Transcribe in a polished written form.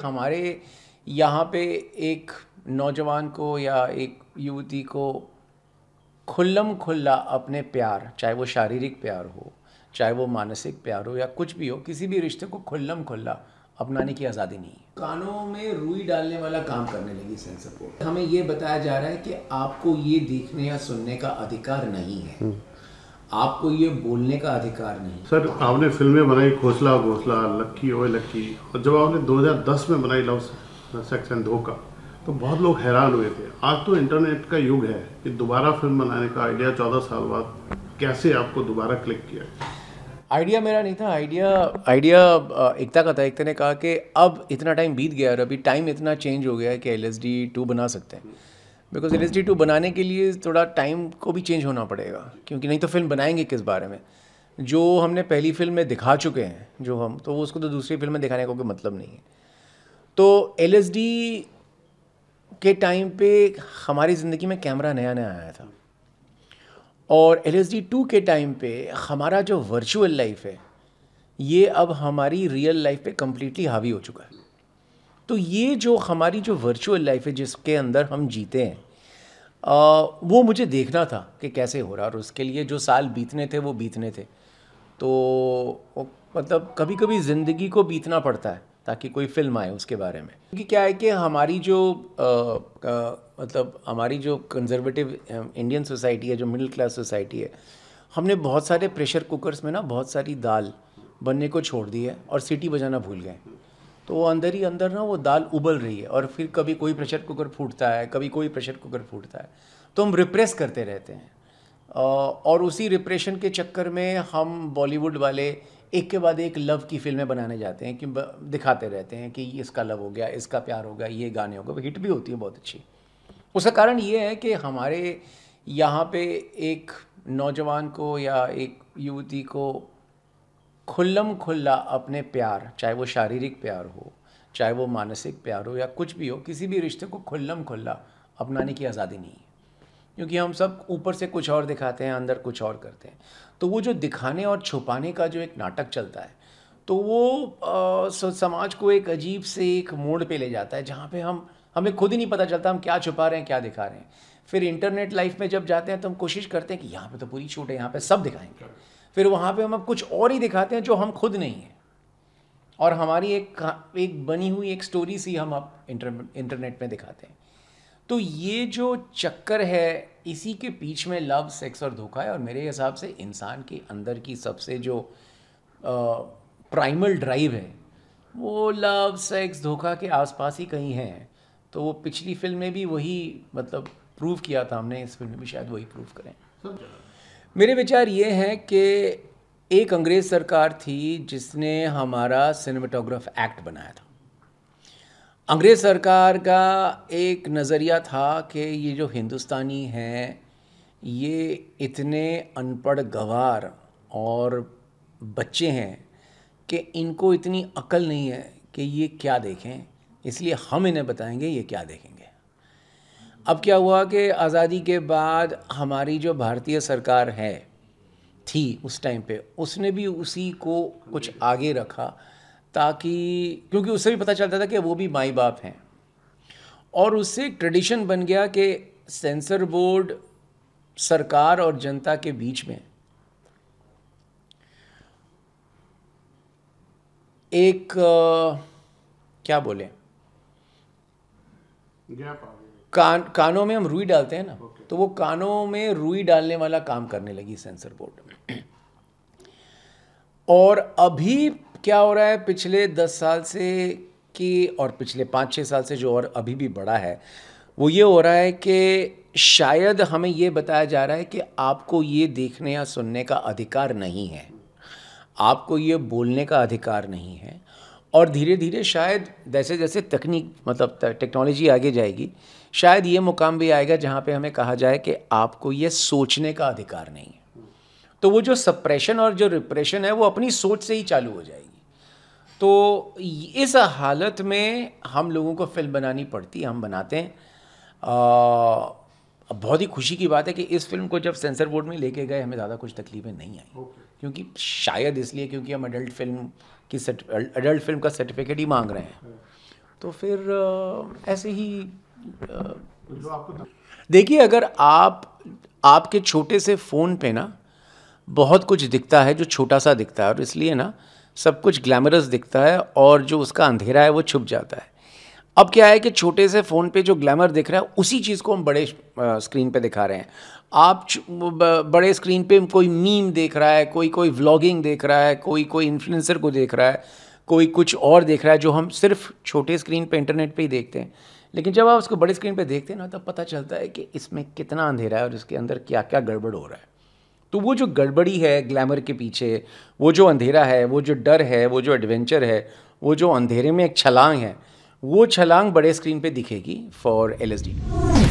हमारे यहाँ पे एक नौजवान को या एक युवती को खुल्लम खुल्ला अपने प्यार, चाहे वो शारीरिक प्यार हो, चाहे वो मानसिक प्यार हो या कुछ भी हो, किसी भी रिश्ते को खुल्लम खुल्ला अपनाने की आज़ादी नहीं है। कानों में रुई डालने वाला काम करने लगी सेंसर बोर्ड। हमें ये बताया जा रहा है कि आपको ये देखने या सुनने का अधिकार नहीं है, आपको ये बोलने का अधिकार नहीं। सर, आपने फिल्में बनाई घोसला घोसला, लक्की ओए लक्की, और जब आपने 2010 में बनाई लव सेक्शन धोखा तो बहुत लोग हैरान हुए थे। आज तो इंटरनेट का युग है कि दोबारा फिल्म बनाने का आइडिया 14 साल बाद कैसे आपको दोबारा क्लिक किया? आइडिया मेरा नहीं था, आइडिया एकता का था। एकता ने कहा कि अब इतना टाइम बीत गया और अभी टाइम इतना चेंज हो गया है कि LSD 2 बना सकते हैं। बिकॉज LSD 2 बनाने के लिए थोड़ा टाइम को भी चेंज होना पड़ेगा, क्योंकि नहीं तो फिल्म बनाएंगे किस बारे में। जो हमने पहली फिल्म में दिखा चुके हैं तो उसको तो दूसरी फिल्म में दिखाने का कोई मतलब नहीं है। तो LSD के टाइम पे हमारी ज़िंदगी में कैमरा नया नया आया था, और LSD 2 के टाइम पे हमारा जो वर्चुअल लाइफ है ये अब हमारी रियल लाइफ पे कम्प्लीटली हावी हो चुका है। तो ये जो हमारी जो वर्चुअल लाइफ है जिसके अंदर हम जीते हैं, वो मुझे देखना था कि कैसे हो रहा है, और उसके लिए जो साल बीतने थे वो बीतने थे। तो मतलब कभी कभी ज़िंदगी को बीतना पड़ता है ताकि कोई फिल्म आए उसके बारे में। क्योंकि क्या है कि हमारी जो मतलब हमारी जो कंजर्वेटिव इंडियन सोसाइटी है, जो मिडिल क्लास सोसाइटी है, हमने बहुत सारे प्रेशर कुकर्स में ना बहुत सारी दाल बनने को छोड़ दी है और सीटी बजाना भूल गए। तो वो अंदर ही अंदर ना वो दाल उबल रही है, और फिर कभी कोई प्रेशर कुकर फूटता है, कभी कोई प्रेशर कुकर फूटता है, तो हम रिप्रेस करते रहते हैं। और उसी रिप्रेशन के चक्कर में हम बॉलीवुड वाले एक के बाद एक लव की फिल्में बनाने जाते हैं कि दिखाते रहते हैं कि इसका लव हो गया, इसका प्यार हो गया, ये गाने हो गए, हिट भी होती है बहुत अच्छी। उसका कारण ये है कि हमारे यहाँ पे एक नौजवान को या एक युवती को खुल्लम खुल्ला अपने प्यार, चाहे वो शारीरिक प्यार हो, चाहे वो मानसिक प्यार हो या कुछ भी हो, किसी भी रिश्ते को खुल्लम खुल्ला अपनाने की आज़ादी नहीं है। क्योंकि हम सब ऊपर से कुछ और दिखाते हैं, अंदर कुछ और करते हैं। तो वो जो दिखाने और छुपाने का जो एक नाटक चलता है, तो वो समाज को एक अजीब से एक मोड़ पे ले जाता है, जहाँ पे हमें खुद ही नहीं पता चलता हम क्या छुपा रहे हैं, क्या दिखा रहे हैं। फिर इंटरनेट लाइफ में जब जाते हैं तो हम कोशिश करते हैं कि यहाँ पे तो पूरी छूट है, यहाँ पे सब दिखाएंगे। फिर वहाँ पे हम अब कुछ और ही दिखाते हैं जो हम खुद नहीं हैं, और हमारी एक बनी हुई एक स्टोरी सी हम अब इंटरनेट में दिखाते हैं। तो ये जो चक्कर है, इसी के बीच में लव, सेक्स और धोखा है। और मेरे हिसाब से इंसान के अंदर की सबसे जो प्राइमल ड्राइव है वो लव, सेक्स, धोखा के आसपास ही कहीं है। तो वो पिछली फिल्म में भी वही मतलब प्रूव किया था हमने, इस फिल्म में भी शायद वही प्रूव करें। मेरे विचार ये हैं कि एक अंग्रेज़ सरकार थी जिसने हमारा सिनेमेटोग्राफ एक्ट बनाया था। अंग्रेज़ सरकार का एक नज़रिया था कि ये जो हिंदुस्तानी हैं ये इतने अनपढ़ गंवार और बच्चे हैं कि इनको इतनी अक्ल नहीं है कि ये क्या देखें, इसलिए हम इन्हें बताएंगे ये क्या देखेंगे। अब क्या हुआ कि आज़ादी के बाद हमारी जो भारतीय सरकार है थी उस टाइम पे, उसने भी उसी को कुछ आगे रखा, ताकि क्योंकि उससे भी पता चलता था कि वो भी माई बाप हैं। और उससे एक ट्रेडिशन बन गया कि सेंसर बोर्ड सरकार और जनता के बीच में एक क्या बोले, कानों में हम रुई डालते हैं ना, तो वो कानों में रुई डालने वाला काम करने लगी सेंसर बोर्ड। और अभी क्या हो रहा है पिछले 10 साल से कि, और पिछले 5-6 साल से जो और अभी भी बड़ा है, वो ये हो रहा है कि शायद हमें ये बताया जा रहा है कि आपको ये देखने या सुनने का अधिकार नहीं है, आपको ये बोलने का अधिकार नहीं है। और धीरे धीरे शायद जैसे जैसे तकनीक मतलब टेक्नोलॉजी आगे जाएगी, शायद ये मुकाम भी आएगा जहाँ पे हमें कहा जाए कि आपको ये सोचने का अधिकार नहीं है। तो वो जो सप्रेशन और जो रिप्रेशन है वो अपनी सोच से ही चालू हो जाएगी। तो इस हालत में हम लोगों को फिल्म बनानी पड़ती है, हम बनाते हैं। बहुत ही खुशी की बात है कि इस फिल्म को जब सेंसर बोर्ड में लेके गए हमें ज़्यादा कुछ तकलीफें नहीं आई, क्योंकि शायद इसलिए क्योंकि हम अडल्ट फिल्म का सर्टिफिकेट ही मांग रहे हैं। तो फिर ऐसे ही जो आपको देखिए, अगर आपके छोटे से फ़ोन पे ना बहुत कुछ दिखता है जो छोटा सा दिखता है, और इसलिए ना सब कुछ ग्लैमरस दिखता है और जो उसका अंधेरा है वो छुप जाता है। अब क्या है कि छोटे से फ़ोन पे जो ग्लैमर दिख रहा है उसी चीज़ को हम बड़े स्क्रीन पे दिखा रहे हैं। आप बड़े स्क्रीन पे कोई मीम देख रहा है, कोई व्लॉगिंग देख रहा है, कोई इन्फ्लुएंसर को देख रहा है, कोई कुछ और देख रहा है जो हम सिर्फ छोटे स्क्रीन पे इंटरनेट पे ही देखते हैं। लेकिन जब आप उसको बड़े स्क्रीन पे देखते हैं ना, तब पता चलता है कि इसमें कितना अंधेरा है और इसके अंदर क्या क्या गड़बड़ हो रहा है। तो वो जो गड़बड़ी है ग्लैमर के पीछे, वो जो अंधेरा है, वो जो डर है, वो जो एडवेंचर है, वो जो अंधेरे में एक छलांग है, वो छलांग बड़े स्क्रीन पे दिखेगी फॉर LSD।